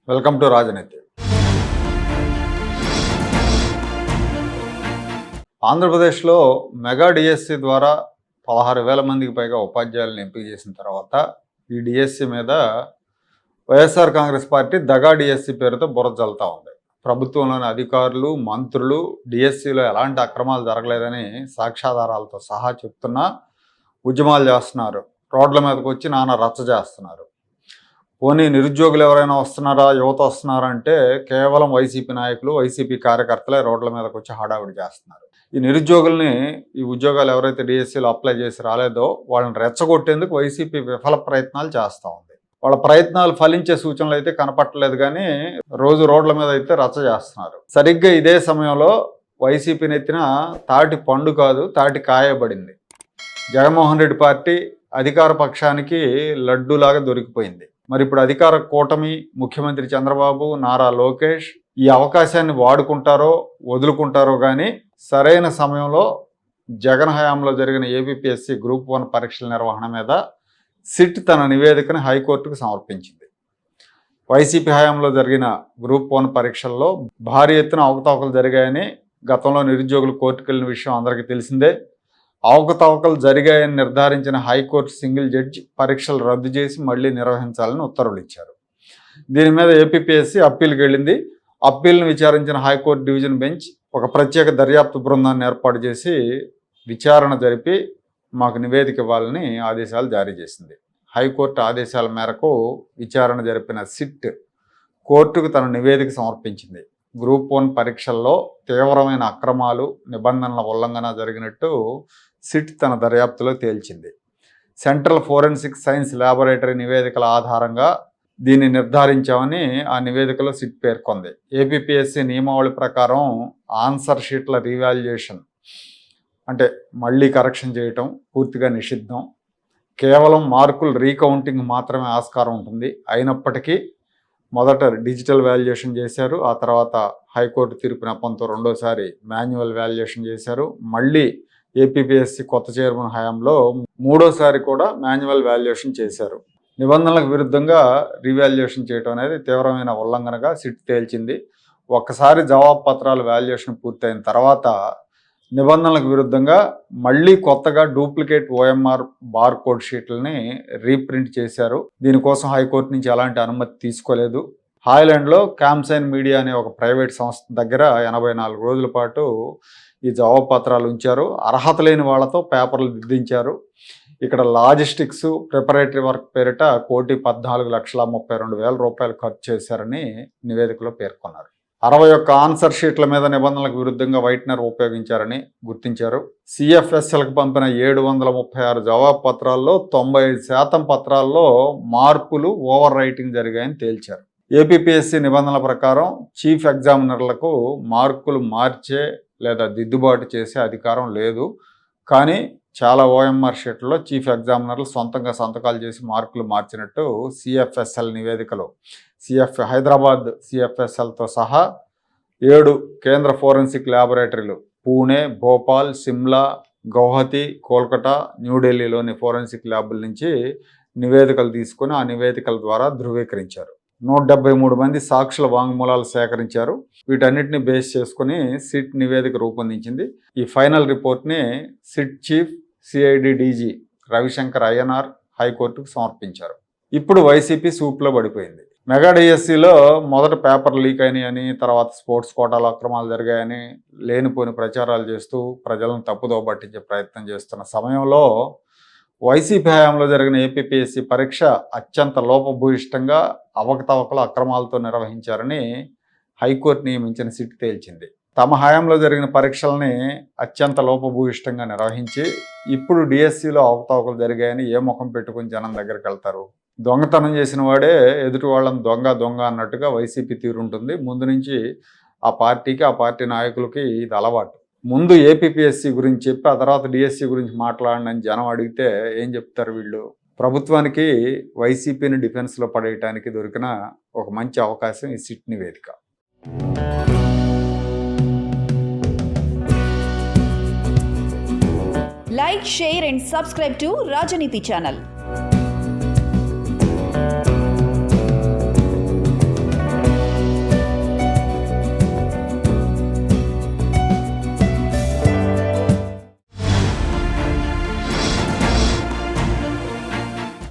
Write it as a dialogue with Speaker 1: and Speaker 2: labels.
Speaker 1: Welcome to రాజనీతి. ఆంధ్రప్రదేశ్లో mega DSC ద్వారా 16,000 మందికి పైగా ఉపాధ్యాయులను ఎంపిక చేసిన తర్వాత ఈ డిఎస్సి మీద వైఎస్ఆర్ కాంగ్రెస్ పార్టీ దగా డిఎస్సి పేరుతో బురద జల్లుతూ ఉంది. ప్రభుత్వంలోని అధికారులు, మంత్రులు డిఎస్సిలో ఎలాంటి అక్రమాలు జరగలేదని సాక్ష్యాధారాలతో సహా చెప్తున్నా ఉద్యమాలు చేస్తున్నారు. రోడ్ల మీదకి వచ్చి నానా రచ్చ చేస్తున్నారు. పోనీ నిరుద్యోగులు ఎవరైనా వస్తున్నారా, యువత వస్తున్నారా అంటే కేవలం వైసీపీ నాయకులు, వైసీపీ కార్యకర్తలే రోడ్ల మీదకి వచ్చి హడావిడి చేస్తున్నారు. ఈ నిరుద్యోగుల్ని, ఈ ఉద్యోగాలు ఎవరైతే డిఎస్సీలో అప్లై చేసి రాలేదో వాళ్ళని రెచ్చగొట్టేందుకు వైసీపీ విఫల ప్రయత్నాలు చేస్తూ ఉంది. వాళ్ళ ప్రయత్నాలు ఫలించే సూచనలు అయితే కనపట్టలేదు, కానీ రోజు రోడ్ల మీద అయితే రచ్చ చేస్తున్నారు. సరిగ్గా ఇదే సమయంలో వైసీపీ నెత్తిన తాటి పండు కాదు, తాటి కాయబడింది. జగన్మోహన్ రెడ్డి పార్టీ అధికార పక్షానికి లడ్డూలాగా దొరికిపోయింది. మరి ఇప్పుడు అధికార కూటమి, ముఖ్యమంత్రి చంద్రబాబు, నారా లోకేష్ ఈ అవకాశాన్ని వాడుకుంటారో వదులుకుంటారో కానీ సరైన సమయంలో జగన్ హయాంలో జరిగిన ఏపీపీఎస్సీ గ్రూప్ 1 పరీక్షల నిర్వహణ మీద సిట్ తన నివేదికను హైకోర్టుకు సమర్పించింది. వైసీపీ హయాంలో జరిగిన గ్రూప్ 1 పరీక్షల్లో భారీ ఎత్తున అవకతవకలు జరిగాయని గతంలో నిరుద్యోగులు కోర్టుకు వెళ్ళిన విషయం అందరికీ తెలిసిందే. అవకతవకలు జరిగాయని నిర్ధారించిన హైకోర్టు సింగిల్ జడ్జి పరీక్షలు రద్దు చేసి మళ్లీ నిర్వహించాలని ఉత్తర్వులు ఇచ్చారు. దీని మీద ఏపీపీఎస్సీ అప్పీల్కి వెళ్ళింది. అప్పీల్ను విచారించిన హైకోర్టు డివిజన్ బెంచ్ ఒక ప్రత్యేక దర్యాప్తు బృందాన్ని ఏర్పాటు చేసి విచారణ జరిపి మాకు నివేదిక ఇవ్వాలని ఆదేశాలు జారీ చేసింది. హైకోర్టు ఆదేశాల మేరకు విచారణ జరిపిన సిట్ కోర్టుకు తన నివేదిక సమర్పించింది. గ్రూప్ 1 పరీక్షల్లో తీవ్రమైన అక్రమాలు, నిబంధనల ఉల్లంఘన జరిగినట్టు సిట్ తన దర్యాప్తులో తేల్చింది. సెంట్రల్ ఫోరెన్సిక్ సైన్స్ ల్యాబొరేటరీ నివేదికల ఆధారంగా దీన్ని నిర్ధారించామని ఆ నివేదికలో సిట్ పేర్కొంది. ఏపీపీఎస్సీ నియమావళి ప్రకారం ఆన్సర్ షీట్ల రీవాల్యుయేషన్ అంటే మళ్ళీ కరెక్షన్ చేయటం పూర్తిగా నిషిద్ధం. కేవలం మార్కులు రీకౌంటింగ్ మాత్రమే ఆస్కారం ఉంటుంది. అయినప్పటికీ మొదట డిజిటల్ వాల్యుయేషన్ చేశారు, ఆ తర్వాత హైకోర్టు తీర్పు నెపంతో రెండోసారి మాన్యువల్ వాల్యుయేషన్ చేశారు. మళ్ళీ ఏపీపీఎస్సీ కొత్త చైర్మన్ హయాంలో మూడోసారి కూడా మాన్యువల్ వాల్యుయేషన్ చేశారు. నిబంధనలకు విరుద్ధంగా రీవాల్యుయేషన్ చేయడం అనేది తీవ్రమైన ఉల్లంఘనగా సిట్ తేల్చింది. ఒక్కసారి జవాబు పత్రాలు వాల్యుయేషన్ పూర్తయిన తర్వాత నిబంధనలకు విరుద్ధంగా మళ్ళీ కొత్తగా డూప్లికేట్ ఓఎంఆర్ బార్ కోడ్ షీట్లని రీప్రింట్ చేశారు. దీనికోసం హైకోర్టు నుంచి ఎలాంటి అనుమతి తీసుకోలేదు. హాయ్లాండ్లో క్యామ్సైన్ మీడియా అనే ఒక ప్రైవేట్ సంస్థ దగ్గర 84 రోజుల పాటు ఈ జవాబు పత్రాలు ఉంచారు. అర్హత లేని వాళ్లతో పేపర్లు దిద్దించారు. ఇక్కడ లాజిస్టిక్స్, ప్రిపరేటరీ వర్క్ పేరిట 1,14,32,000 రూపాయలు ఖర్చు చేశారని నివేదికలో పేర్కొన్నారు. 61 ఆన్సర్ షీట్ల మీద నిబంధనలకు విరుద్ధంగా వైట్నర్ ఉపయోగించారని గుర్తించారు. సిఎఫ్ఎస్ఎల్కి పంపిన 736 జవాబు పత్రాల్లో 95% పత్రాల్లో మార్పులు, ఓవర్ రైటింగ్ జరిగాయని తేల్చారు. ఏపీపీఎస్సీ నిబంధనల ప్రకారం చీఫ్ ఎగ్జామినర్లకు మార్కులు మార్చే లేదా దిద్దుబాటు చేసే అధికారం లేదు. కానీ చాలా ఓఎంఆర్ షీట్లలో చీఫ్ ఎగ్జామినర్లు సొంతంగా సంతకాలు చేసి మార్కులు మార్చినట్టు సిఎఫ్ఎస్ఎల్ నివేదికలో హైదరాబాద్ సిఎఫ్ఎస్ఎల్తో సహా 7 కేంద్ర ఫోరెన్సిక్ ల్యాబొరేటరీలు పూణే, భోపాల్, సిమ్లా, గౌహతి, కోల్కతా, న్యూఢిల్లీలోని ఫోరెన్సిక్ ల్యాబుల నుంచి నివేదికలు తీసుకుని ఆ నివేదికల ద్వారా ధృవీకరించారు. 173 మంది సాక్షుల వాంగ్మూలాలు సేకరించారు. వీటన్నిటిని బేస్ చేసుకుని సిట్ నివేదిక రూపొందించింది. ఈ ఫైనల్ రిపోర్ట్ని SIT chief CID DG Ravishankar Ayyanar హైకోర్టుకు సమర్పించారు. ఇప్పుడు వైసీపీ సూప్లో పడిపోయింది. మెగా డిఎస్సిలో మొదట పేపర్ లీక్ అయినాయని, తర్వాత స్పోర్ట్స్ కోటాలో అక్రమాలు జరిగాయని లేనిపోని ప్రచారాలు చేస్తూ ప్రజలను తప్పుదోవ పట్టించే ప్రయత్నం చేస్తున్న సమయంలో వైసీపీ హయాంలో జరిగిన ఏపీపీఎస్సీ పరీక్ష అత్యంత లోపభూయిష్టంగా అవకతవకలు, అక్రమాలతో నిర్వహించారని హైకోర్టు నియమించిన సిట్ తేల్చింది. తమ హయాంలో జరిగిన పరీక్షల్ని అత్యంత లోపభూయిష్టంగా నిర్వహించి ఇప్పుడు డిఎస్సిలో అవకతవకలు జరిగాయని ఏ ముఖం పెట్టుకుని జనం దగ్గరికి వెళ్తారు? దొంగతనం చేసిన వాడే ఎదుటి వాళ్ళని దొంగ అన్నట్టుగా వైసీపీ తీరుంటుంది. ముందు నుంచి ఆ పార్టీకి, ఆ పార్టీ నాయకులకి ఇది అలవాటు. ముందు ఏపీపీఎస్సీ గురించి చెప్పి ఆ తర్వాత డిఎస్సి గురించి మాట్లాడండి అని జనం అడిగితే ఏం చెప్తారు వీళ్ళు? ప్రభుత్వానికి వైసీపీని డిఫెన్స్లో పడేయటానికి దొరికిన ఒక మంచి అవకాశం ఈ సిట్ నివేదిక.
Speaker 2: Like, share and subscribe to Rajaniti channel.